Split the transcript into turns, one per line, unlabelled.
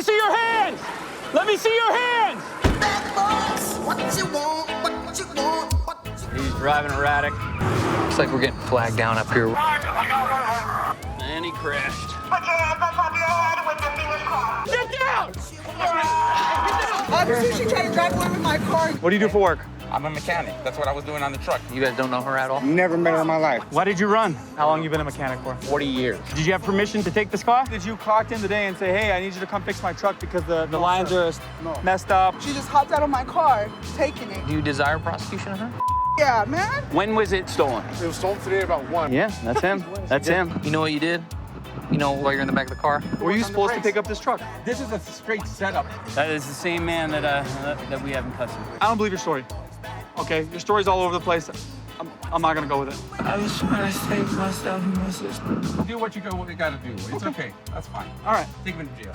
me see your hands! Let me see your hands! He's driving erratic.
Looks like we're getting flagged down up here.
And he crashed. Get down!
She tried to drive away with my car.
What do you do for work?
I'm a mechanic. That's what I was doing on the truck.
You guys don't know her at all?
Never met her in my life.
Why did you run? How long you been a mechanic for?
40 years.
Did you have permission to take this car? Did you clock in today and say, hey, I need you to come fix my truck because the lines are messed up?
She just hopped out of my car, taking it.
Do you desire prosecution of her?
Yeah, man.
When was it stolen?
It was stolen today about 1.
Yeah, that's him. That's him.
You know what you did? You know, while you're in the back of the car?
Were you supposed to pick up this truck?
This is a straight setup.
That is the same man that we have in custody. I don't believe your story. Okay, your story's all over the place. I'm not gonna go with it.
I was trying to save myself and my sister.
Do what you gotta do. It's okay. That's fine.
All right.
Take him into jail.